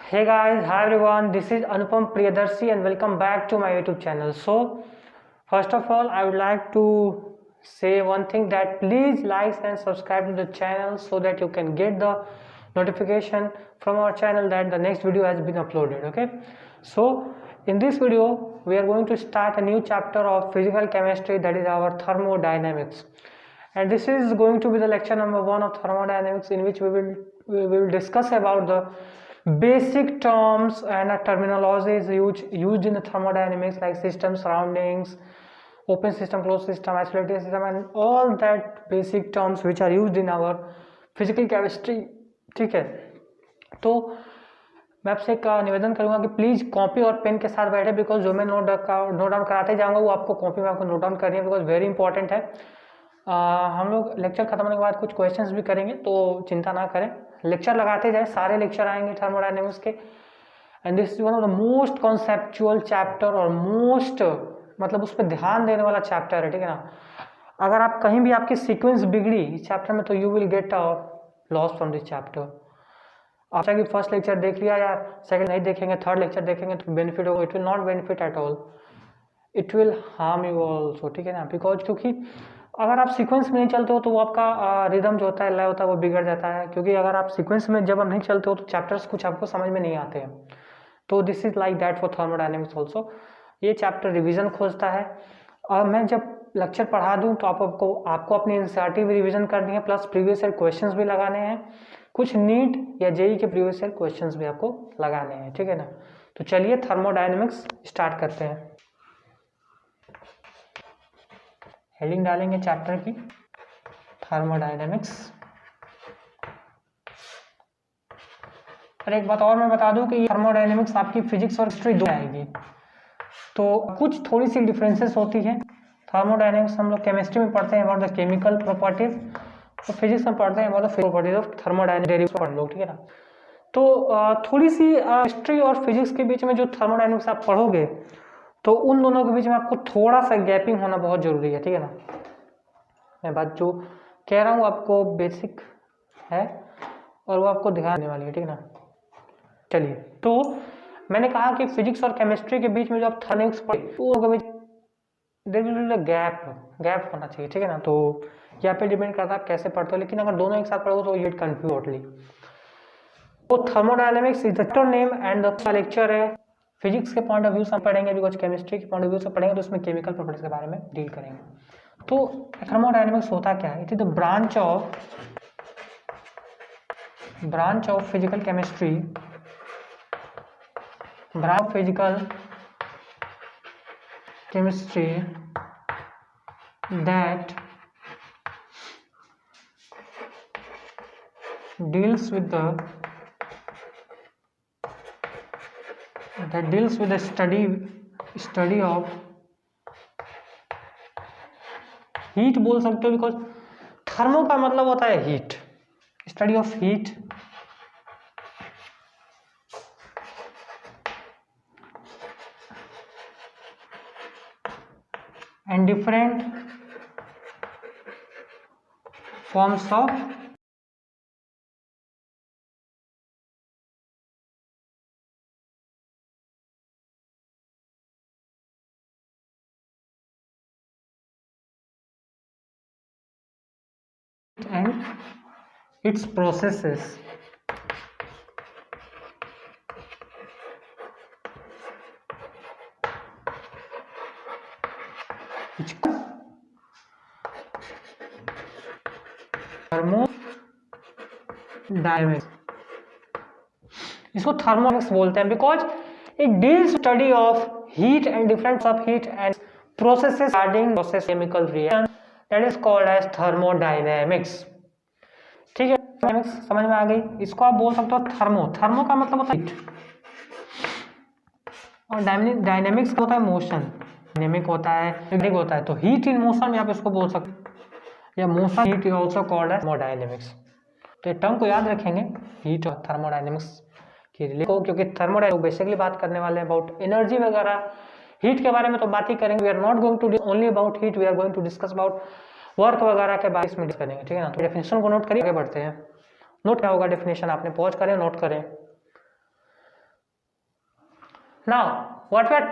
Hey guys, hi everyone. This is Anupam Priyadarshi and welcome back to my YouTube channel. So, first of all, I would like to say one thing that please like and subscribe to the channel so that you can get the notification from our channel that the next video has been uploaded. Okay. So, in this video, we are going to start a new chapter of physical chemistry, that is our thermodynamics. And this is going to be the lecture number 1 of thermodynamics, in which we will discuss about the basic terms and terminologies used in the thermodynamics, like system, surroundings, open system, closed system, isolated system, and all that basic terms which are used in our physical chemistry. ठीक है, तो मैं आपसे एक निवेदन करूंगा कि please copy और पेन के साथ बैठे, बिकॉज जो मैं नोट डाउन कराते जाऊंगा वो आपको कॉपी में आपको नोट डाउन करनी है, बिकॉज वेरी इंपॉर्टेंट है। हम लोग लेक्चर खत्म होने के बाद कुछ क्वेश्चंस भी करेंगे, तो चिंता ना करें, लेक्चर लगाते जाए, सारे लेक्चर आएंगे थर्मोडायनेमिक्स के। And this is one of the most conceptual chapter और मोस्ट मतलब उस पर ध्यान देने वाला चैप्टर है, ठीक है ना। अगर आप कहीं भी आपकी सीक्वेंस बिगड़ी इस चैप्टर में, तो you will get loss from this chapter. अच्छा कि फर्स्ट लेक्चर देख लिया यार, सेकंड नहीं देखेंगे, थर्ड लेक्चर देखेंगे तो बेनिफिट होगा, it will not benefit at all, it will harm you also, ठीक है ना। बिकॉज क्योंकि अगर आप सीक्वेंस में नहीं चलते हो तो वो आपका रिदम जो होता है, लय होता है, वो बिगड़ जाता है। क्योंकि अगर आप सीक्वेंस में जब हम नहीं चलते हो तो चैप्टर्स कुछ आपको समझ में नहीं आते हैं। तो this is like that for thermodynamics also. ये चैप्टर रिवीजन खोजता है, और मैं जब लेक्चर पढ़ा दूं तो आपको अपनी एनसीईआरटी भी रिवीजन करनी है, प्लस प्रीवियस ईयर क्वेश्चंस भी लगाने हैं, कुछ नीट या जेई के प्रीवियस ईयर क्वेश्चंस भी आपको लगाने हैं, ठीक है ना। तो चलिए थर्मोडायनेमिक्स स्टार्ट करते हैं। हेडिंग डालेंगे चैप्टर की, थर्मोडायनेमिक्स। और एक बात और मैं बता दूं कि थर्मोडायनेमिक्स आपकी फिजिक्स और हिस्ट्री दो आएगी, तो कुछ थोड़ी सी डिफरेंसेस होती है। थर्मोडायनेमिक्स हम लोग केमिस्ट्री में पढ़ते हैं अबाउट द केमिकल प्रॉपर्टीज, तो फिजिक्स में पढ़ते हैं about the physical properties of thermodynamics पढ़ लो, ठीक है ना। तो थोड़ी सी हिस्ट्री और फिजिक्स के बीच में जो थर्मोडायनेमिक्स आप पढ़ोगे, तो उन दोनों के बीच में आपको थोड़ा सा गैपिंग होना बहुत जरूरी है, ठीक है ना। मैं बात जो कह रहा हूँ आपको बेसिक है और वो आपको ध्यान देने वाली है, ठीक है ना। चलिए, तो मैंने कहा कि फिजिक्स और केमिस्ट्री के बीच में जो आप थर्मोडायनेमिक्स पढ़े, तो देयर विल बी गैप होना चाहिए, ठीक है ना। तो यहाँ पे डिपेंड करता है आप कैसे पढ़ते हो, लेकिन अगर दोनों एक साथ पढ़ोगे तो ये कंफ्यूज टोटली। तो thermodynamics is the name and the lecture है। फिजिक्स के पॉइंट ऑफ व्यू से हम पढ़ेंगे, बिकॉज केमिस्ट्री के पॉइंट ऑफ व्यू से पढ़ेंगे तो उसमें केमिकल प्रॉपर्टीज के बारे में डील करेंगे। तो थर्मोडायनेमिक्स होता क्या है? It is the branch of physical chemistry, branch physical chemistry that deals with the study of heat बोल सकते हो, बिकॉज थर्मो का मतलब होता है heat, study of heat and different forms of and its processes. Thermodynamics, इसको thermodynamics बोलते हैं because it deals study of heat and difference of heat and processes regarding process chemical reaction, that is called as thermodynamics, ठीक है। समझ में आ गई? इसको आप बोल सकते हो थर्मो का मतलब होता है हीट, और डायनेमिक्स होता है मोशन, डायनेमिक होता है तो हीट इन मोशन में आप इसको बोल सकते हो, या motion heat is also called as thermodynamics. तो ये टर्म को याद रखेंगे, हीट और थर्मोडायनेमिक्स की रिलेशन को, क्योंकि थर्मोडायनेमिक्स बेसिकली बात करने वाले हैं अबाउट एनर्जी वगैरह। हीट के बारे में तो बात ही करेंगे, we are not going to only about heat, we are going to discuss about work वगैरह के बारे में करेंगे, ठीक है ना। तो डेफिनेशन को नोट करिए, आगे बढ़ते हैं। नोट क्या होगा डेफिनेशन, आपने पॉज करें, नोट करें। Now, what we are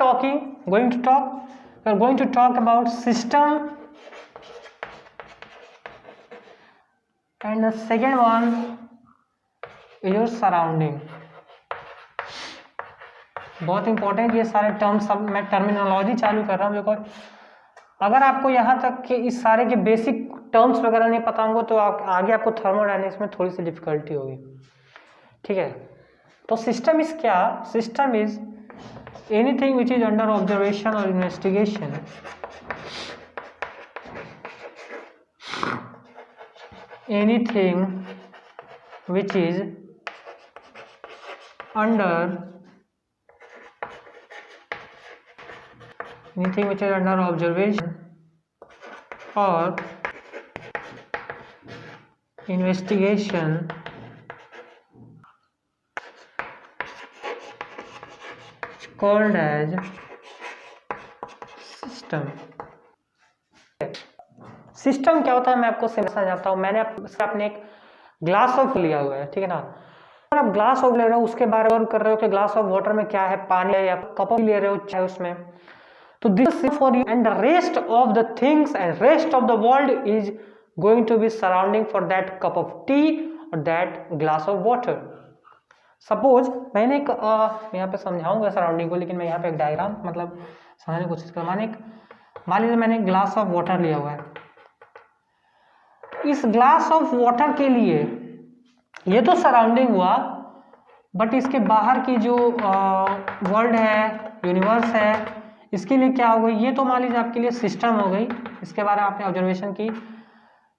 going to talk about system, and the second one is your surrounding. बहुत इंपॉर्टेंट ये सारे टर्म्स, सब मैं टर्मिनोलॉजी चालू कर रहा हूँ बिकॉज अगर आपको यहाँ तक के इस सारे के बेसिक टर्म्स वगैरह नहीं पता होंगे तो आगे आपको थर्मोडायनेमिक्स में थोड़ी सी डिफिकल्टी होगी, ठीक है। तो सिस्टम इज क्या? System is anything which is under observation और investigation, anything which is under observation or investigation is called as system. System क्या होता है मैं आपको समझाता हूँ। मैंने आपने एक ग्लास ऑफ लिया हुआ है, ठीक है ना। अगर आप ग्लास ऑफ ले रहे हो उसके बारे में कर रहे हो कि ग्लास ऑफ वाटर में क्या है, पानी है या कप ऑफ ले रहे हो चाहे उसमें, तो this is for you and the rest of the things and rest of the world is going to be surrounding for that cup of tea or that glass of water. Suppose मैंने एक यहाँ पे समझाऊंगा surrounding को, लेकिन मैं यहाँ पे एक डायग्राम मतलब समझने की कोशिश करूँ। मान लीजिए मैंने एक ग्लास ऑफ वाटर लिया हुआ है। इस ग्लास ऑफ वाटर के लिए ये तो सराउंडिंग हुआ, बट इसके बाहर की जो वर्ल्ड है, यूनिवर्स है, इसके लिए क्या हो गई? ये तो मान लीजिए आपके लिए सिस्टम हो गई, इसके बारे में आपने ऑब्जर्वेशन की,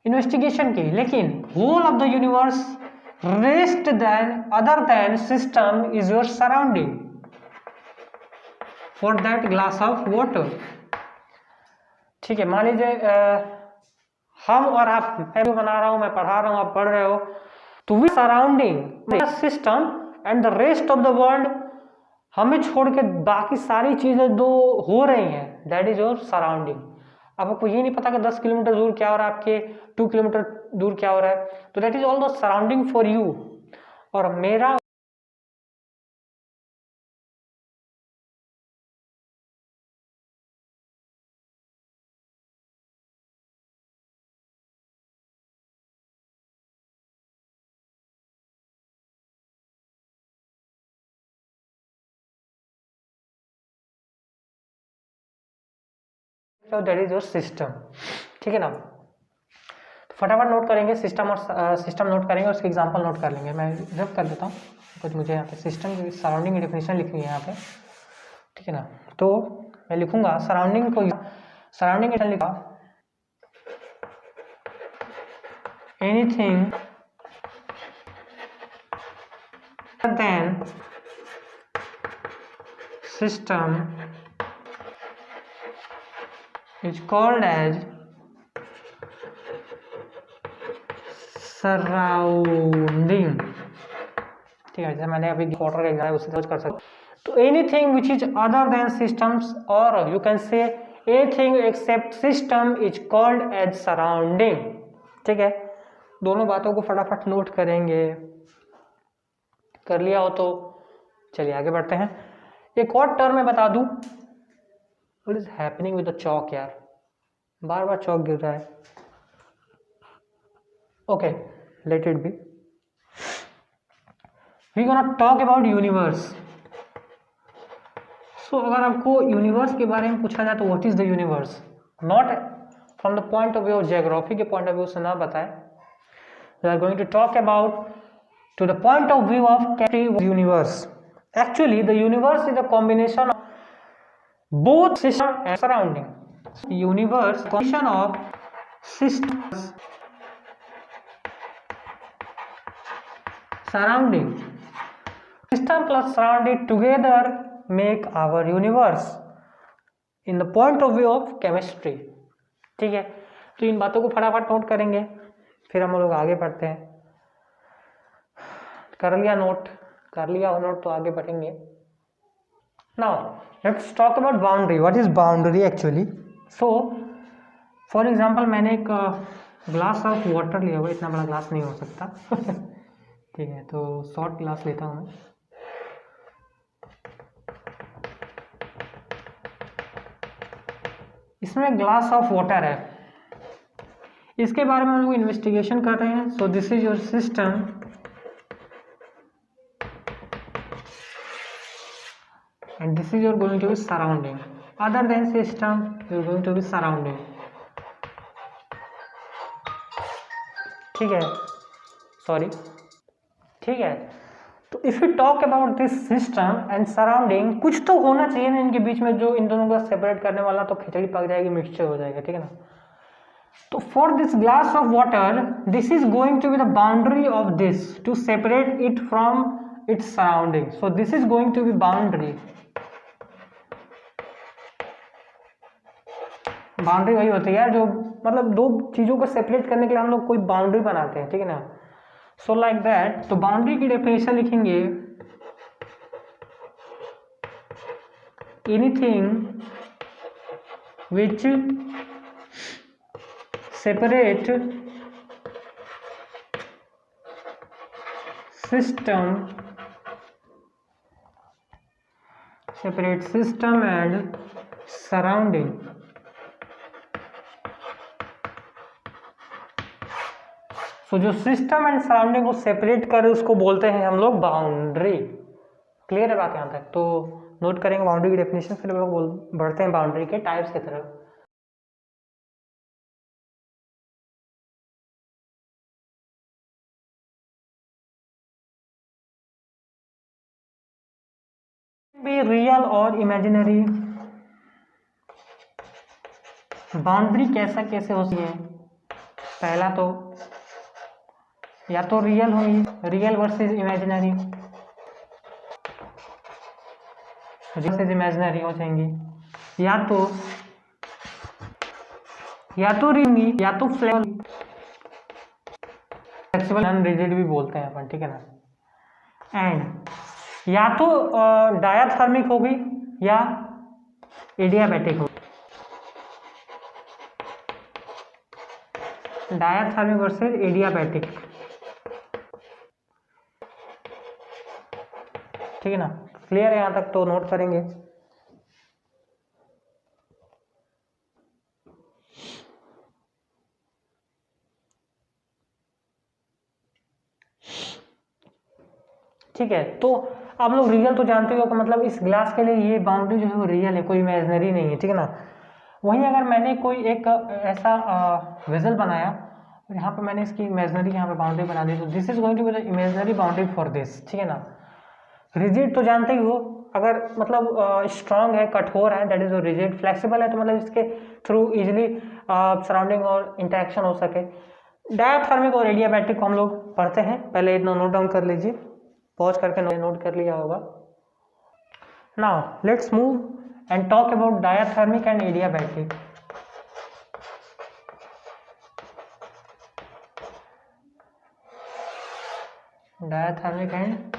इन्वेस्टिगेशन की। लेकिन whole of the universe rest then other than system is your surrounding for that glass of water, ठीक है। मान लीजिए हम और आप, मैं भी बना रहा हूं, मैं पढ़ा रहा हूं, आप पढ़ रहे हो, तो we surrounding system and the rest of the world, हमें छोड़ के बाकी सारी चीजें जो हो रही हैं, दैट इज योर सराउंडिंग। अब आपको ये नहीं पता कि 10 किलोमीटर दूर क्या हो रहा है, आपके 2 किलोमीटर दूर क्या हो रहा है, तो that is all the surrounding for you. और मेरा दैट इज योर सिस्टम, ठीक है ना। तो फटाफट नोट करेंगे सिस्टम, और सिस्टम नोट करेंगे, उसके एग्जांपल नोट कर लेंगे। मैं रिजर्व कर देता हूँ कुछ, मुझे यहाँ पे सिस्टम की सराउंडिंग की डेफिनेशन लिखनी है यहाँ पे, ठीक है ना। तो मैं लिखूंगा सराउंडिंग को, सराउंडिंग लिखा anything then system is called as surrounding, ठीक है। जैसे मैंने अभी वाटर का एग्जाम्पल उससे सर्च कर सकते। तो anything which is other than systems, और you can say anything except system is called as surrounding, ठीक है। दोनों बातों को फटाफट नोट करेंगे, कर लिया हो तो चलिए आगे बढ़ते हैं। एक और टर्म मैं बता दूं, What is happening with the chalk यार, बार बार चौक गिर रहा है। Okay, let it be. We gonna talk about universe. So अगर आपको यूनिवर्स के बारे में पूछा जाए तो what is the universe, not from the point of view of geography के पॉइंट ऑफ व्यू से ना बताए, we are going to talk about to the point of view of universe. Actually the universe is a combination of both system and surrounding. Universe combination of systems surrounding. System plus surrounding together make our universe in the point of view of chemistry, ठीक है। तो इन बातों को फटाफट note करेंगे, फिर हम लोग आगे बढ़ते हैं। कर लिया नोट तो आगे बढ़ेंगे। Now let's talk about boundary. What is boundary actually? So for example मैंने एक ग्लास ऑफ वाटर लिया हुआ, इतना बड़ा ग्लास नहीं हो सकता ठीक है, तो शॉर्ट ग्लास लेता हूँ मैं। इसमें ग्लास ऑफ वाटर है, इसके बारे में हम लोग इन्वेस्टिगेशन कर रहे हैं. सो this is your system and this is your going to be surrounding. Other than system you are going to be surrounding. ठीक है, सॉरी, ठीक है. तो if you talk about this system and surrounding, कुछ तो होना चाहिए ना इनके बीच में जो इन दोनों का सेपरेट करने वाला, तो खिचड़ी पक जाएगी, मिक्सचर हो जाएगा. ठीक है ना. तो for this glass of water, this is going to be the boundary of this to separate it from its surrounding. So this is going to be boundary. Boundary वही होती है जो मतलब दो चीजों को सेपरेट करने के लिए हम लोग कोई बाउंड्री बनाते हैं. ठीक है ना. So like that. तो बाउंड्री की डेफिनेशन लिखेंगे, anything which separate system and surrounding. So जो सिस्टम एंड सराउंडिंग को सेपरेट कर उसको बोलते हैं हम लोग बाउंड्री. क्लियर है बात यहाँ तक. तो नोट करेंगे बाउंड्री की डेफिनेशन, फिर हम लोग बढ़ते हैं बाउंड्री के टाइप्स की तरफ. बी रियल और इमेजिनरी. बाउंड्री कैसे होती है? पहला तो या तो रियल होगी, real versus imaginary, versus imaginary हो जाएंगी. या तो रिंगी, या तो फ्लेक्सिबल, नॉन रिजिड भी बोलते हैं अपन. ठीक है ना. एंड या तो डायाथर्मिक होगी या एडियाबैटिक होगी. Diathermic versus adiabatic. ठीक है ना. क्लियर है यहाँ तक. तो नोट करेंगे. ठीक है. तो आप लोग रियल तो जानते हो कि मतलब इस ग्लास के लिए ये बाउंड्री जो है वो रियल है, कोई इमेजिनरी नहीं है. ठीक है ना. वहीं अगर मैंने कोई एक ऐसा वेसल बनाया और यहाँ पे मैंने इसकी इमेजिनरी यहाँ पे बाउंड्री बना दी, तो this is going to be the imaginary boundary for this. ठीक है ना. रिजिड तो जानते ही हो, अगर मतलब स्ट्रॉन्ग है, कठोर है, दैट इज रिजिड. फ्लेक्सिबल है तो मतलब इसके थ्रू इजिली सराउंडिंग और इंटरेक्शन हो सके. डायाथर्मिक और एडियाबैटिक को हम लोग पढ़ते हैं. पहले इतना नोट डाउन कर लीजिए, पॉज करके नोट कर लिया होगा. Now let's move and talk about diathermic and adiabatic. Diathermic and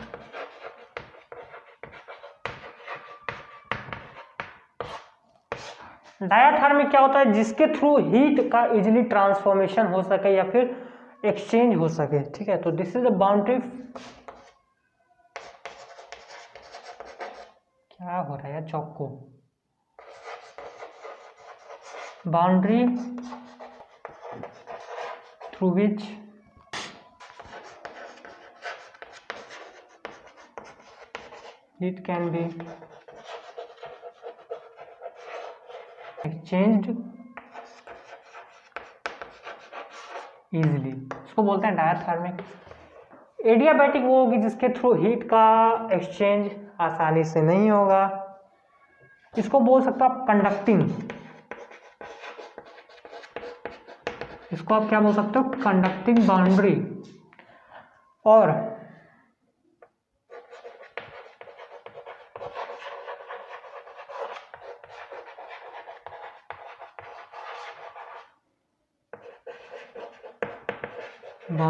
diathermic क्या होता है? जिसके थ्रू हीट का इजिली ट्रांसफॉर्मेशन हो सके या फिर एक्सचेंज हो सके. ठीक है. तो दिस इज अ बाउंड्री. क्या हो रहा है यार चौक को? Boundary through which heat can be exchanged easily. इसको बोलते हैं डायाथर्मिक. एडियाबैटिक वो होगी जिसके थ्रू हीट का एक्सचेंज आसानी से नहीं होगा. इसको बोल सकते हो आप कंडक्टिंग. इसको आप क्या बोल सकते हो? Conducting boundary. और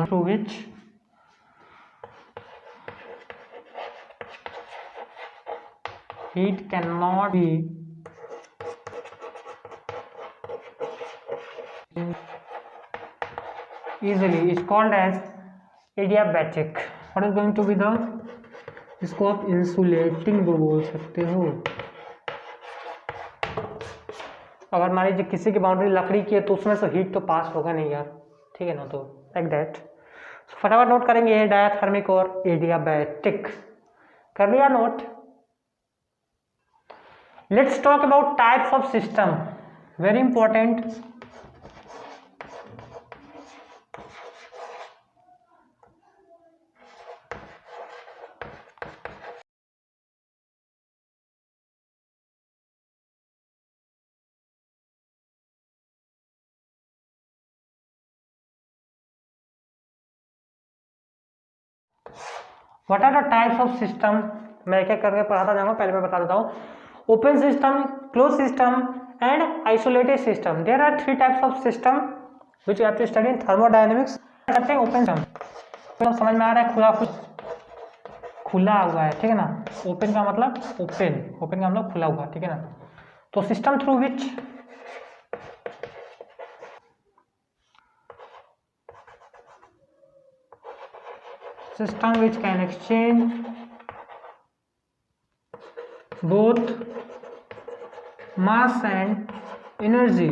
through which heat cannot be easily is called as adiabatic. What is going to be the, इसको आप इंसुलेटिंग भी बोल सकते हो. अगर मान लीजिए किसी की बाउंड्री लकड़ी की है तो उसमें से हीट तो पास होगा नहीं यार, ठीक है ना, तो लाइक दैट। फटाफट नोट करेंगे ये डायाथर्मिक और एडियाबैटिक। कर लिया note. Let's talk about types of system, very important. What are the types of system, मैं एक एक करके पढ़ाता जाऊंगा, पहले मैं बता देता हूँ। Open system, close system and isolated system. There are 3 types of system which you have to study in thermodynamics. करते हैं ओपन सिस्टम, तो समझ में आ रहा है, खुला हुआ है, ठीक है ना। ओपन का मतलब ओपन का मतलब खुला हुआ, ठीक है ना। तो system through which system which can exchange both mass and energy,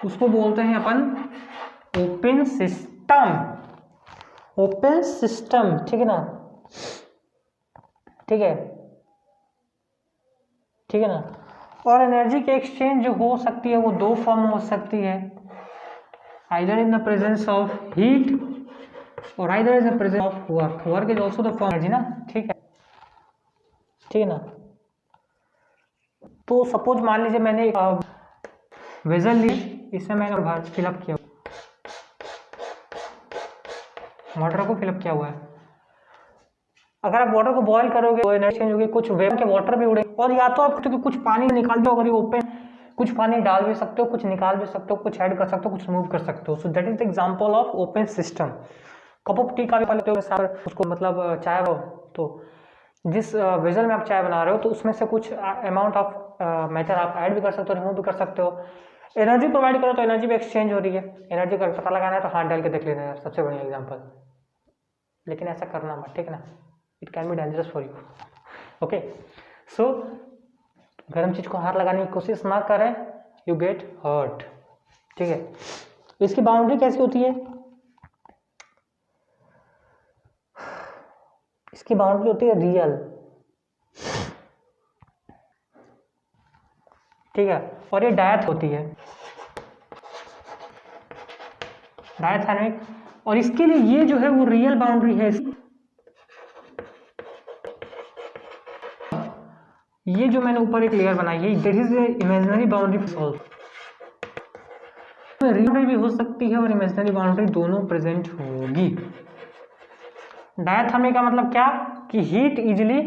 उसको बोलते हैं अपन ओपन सिस्टम। ओपन सिस्टम, ठीक है ना, ठीक है, ठीक है ना। और एनर्जी के एक्सचेंज जो हो सकती है वो 2 फॉर्म में हो सकती है, either in the presence of heat और either is the presence of work. Work is also the form energy ना, ठीक है, ठीक है ना। तो सपोज मान लीजिए मैंने एक वेजल ली, इसमें मैंने फिलअप किया, वाटर को फिलअप किया हुआ है। अगर आप वाटर को बॉयल करोगे तो एनर्जी चेंज होगी, कुछ वेव के वाटर भी उड़े, और या तो आप कुछ पानी निकाल दो, अगर ये ओपन, कुछ पानी डाल भी सकते हो, कुछ निकाल भी सकते हो, कुछ ऐड कर सकते हो, कुछ रिमूव कर सकते हो। So that is the example of open system. Cup of T का भी लेते हो उसको, मतलब चाय हो तो जिस वेजल में आप चाय बना रहे हो तो उसमें से कुछ अमाउंट ऑफ मैटर आप ऐड भी कर सकते हो, रिमूव भी कर सकते हो। एनर्जी प्रोवाइड करो तो एनर्जी भी एक्सचेंज हो रही है। एनर्जी का पता लगाना है तो हाथ डाल के देख लेना यार, सबसे बढ़िया एग्जांपल। लेकिन ऐसा करना मत, ठीक है ना, it can be dangerous for you. Okay, so गर्म चीज को हाथ लगाने की कोशिश ना करें, यू गेट हर्ट, ठीक है। इसकी बाउंड्री कैसी होती है, इसकी बाउंड्री होती है रियल, ठीक है, और ये डायथ होती है, डायथर्मिक। और इसके लिए ये जो है वो रियल बाउंड्री है, ये जो मैंने ऊपर एक लेयर बनाई है, that is imaginary boundary also. Real boundary भी हो सकती है और इमेजिनरी बाउंड्री दोनों प्रेजेंट होगी। डायथर्मिक का मतलब क्या, कि हीट इजिली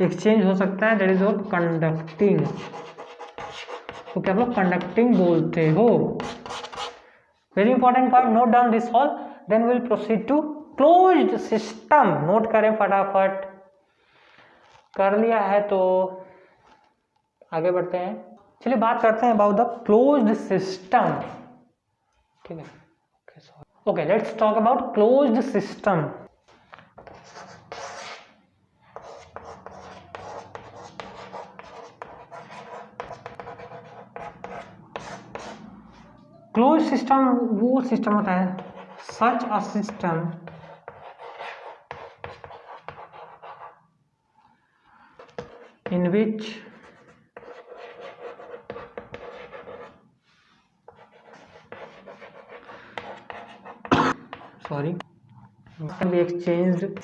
एक्सचेंज हो सकता है, दैट इज और कंडक्टिंग, तो क्या आप लोग कंडक्टिंग बोलते हो। Very important point, note down this all, then will proceed to closed system. Note करें फटाफट, कर लिया है तो आगे बढ़ते हैं। चलिए बात करते हैं अबाउट द क्लोज्ड सिस्टम, ठीक है। Okay, let's talk about closed system. Close system वो सिस्टम होता है, such a system in which can be exchanged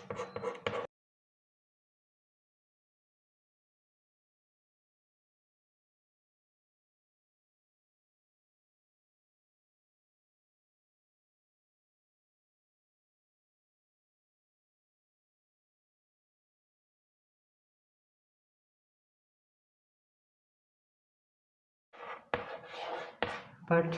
but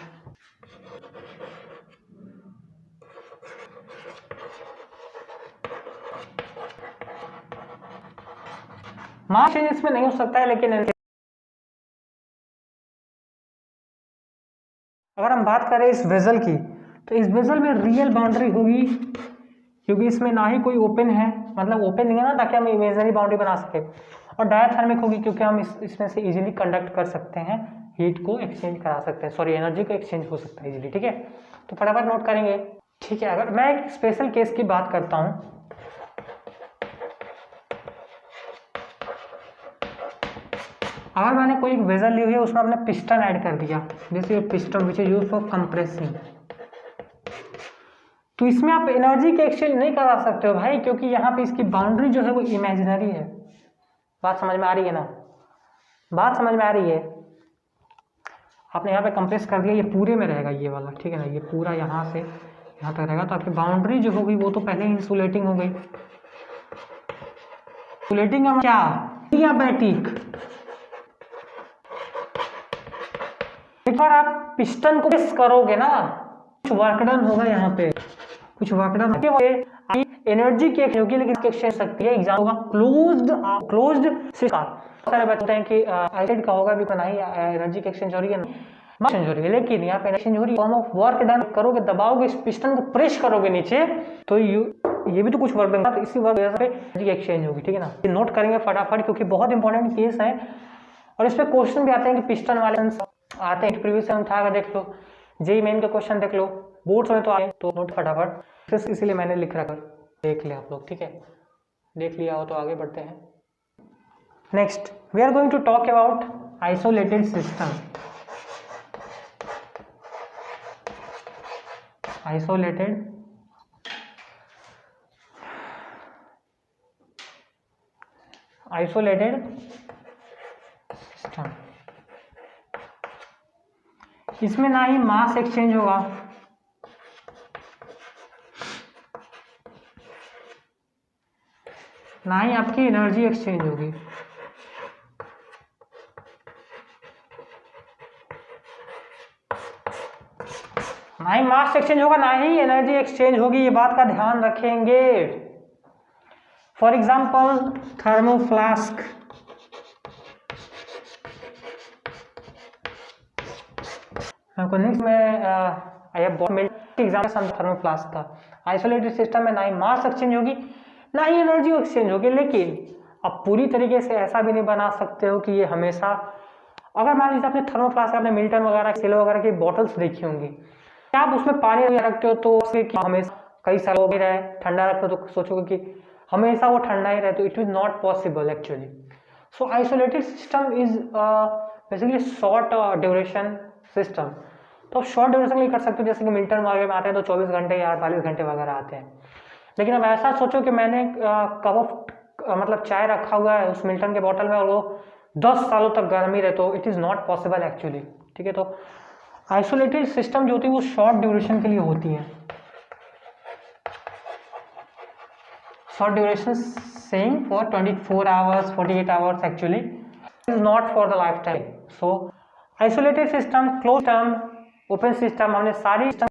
mass change इसमें नहीं हो सकता है, लेकिन अगर हम बात करें इस वेजल की, तो इस वेजल में रियल बाउंड्री होगी, क्योंकि इसमें ना ही कोई ओपन है, मतलब ओपन नहीं है ना, ताकि हम इमेजिनरी बाउंड्री बना सके, और डायथर्मिक होगी क्योंकि हम इसमें से इजीली कंडक्ट कर सकते हैं, हीट को एक्सचेंज करा सकते हैं, सॉरी एनर्जी को एक्सचेंज हो सकता है इजीली। ठीक है, तो फटाफट नोट करेंगे। ठीक है, अगर मैं एक स्पेशल केस की बात करता हूँ, अगर मैंने कोई एक वेसल ली हुई है, उसमें आपने पिस्टन ऐड कर दिया, जैसे piston which is used for compressing, तो इसमें आप एनर्जी के एक्सचेंज नहीं करा सकते हो भाई, क्योंकि यहाँ पे इसकी बाउंड्री जो है वो इमेजिनरी है। बात समझ में आ रही है ना? बात समझ में आ रही है? आपने यहाँ पे कंप्रेस कर दिया, ये पूरे में रहेगा ये वाला, ठीक है ना, ये पूरा यहाँ से यहाँ तक रहेगा, तो आपकी बाउंड्री जो होगी वो तो पहले ही इंसुलेटिंग हो गई। इंसुलेटिंग का क्या डियाबैटिक। एक बार आप पिस्टन को प्रेस करोगे ना, कुछ वर्क डन होगा, यहाँ पे कुछ वर्क डन एनर्जी की होगी, लेकिन एक्सचेंज सकती है। एग्जाम होगा क्लोज्ड सिस्टम। सारे बताते हैं कि आइडेड का होगा भी तो नहीं, एनर्जी की एक्सचेंज हो रही है, एक्सचेंज हो रही है, लेकिन यहाँ पे एक्सचेंज हो रही है फॉर्म ऑफ वर्क डन। करोगे, दबाओगे, इस पिस्टन को प्रेस करोगे नीचे, तो ये भी तो कुछ वर्क डन, तो इसी वर्क वजह से एनर्जी एक्सचेंज होगी। ठीक है ना, ये नोट करेंगे फटाफट, क्योंकि बहुत इंपॉर्टेंट केस है और इस पर क्वेश्चन भी आते हैं कि पिस्टन वाले आते हैं, प्रीवियस में उठा कर देख लो, जेई मेन के क्वेश्चन देख लो, बोर्ड्स में तो आए, तो नोट फटाफट, इसीलिए मैंने लिख रखा, देख लिया आप लोग। ठीक है, देख लिया हो तो आगे बढ़ते हैं। Next we are going to talk about isolated system. Isolated system, इसमें ना ही मास एक्सचेंज होगा, ना ही आपकी एनर्जी एक्सचेंज होगी। ना ही मास एक्सचेंज होगा, ना ही एनर्जी एक्सचेंज होगी, ये बात का ध्यान रखेंगे। फॉर एग्जाम्पल थर्मोफ्लास्क, आपको नेक्स्ट में आई हैव मिल्क एग्जाम्पल थर्मोफ्लास्क का। आइसोलेटेड सिस्टम में ना ही मास एक्सचेंज होगी, ना ही एनर्जी एक्सचेंज होगी, लेकिन अब पूरी तरीके से ऐसा भी नहीं बना सकते हो कि ये हमेशा, अगर मान लीजिए आपने थर्मोफ्लास्क, आपने मिल्टन वगैरह, सिलो वगैरह की बॉटल्स देखी होंगी, क्या आप उसमें पानी रखते हो तो हमेशा कई सालों में रहे, ठंडा रखते हो तो सोचोगे कि हमेशा वो ठंडा ही रहे, तो it is not possible actually. So isolated system is basically short duration system. तो आप शॉर्ट ड्यूरेशन के लिए कर सकते हो, जैसे कि मिल्टन वगैरह में आते हैं तो 24 घंटे या 48 घंटे वगैरह आते हैं। लेकिन अब ऐसा सोचो कि मैंने कप ऑफ मतलब चाय रखा हुआ है उस मिल्टन के बॉटल में और वो 10 सालों तक गर्म ही रहे, तो it is not possible actually. ठीक है, तो आइसोलेटेड सिस्टम जो होती है वो शॉर्ट ड्यूरेशन के लिए होती है। Short duration saying for 24 hours 48 hours actually is not for the life time. So isolated system, close system, open system, हमने सारी सिस्टम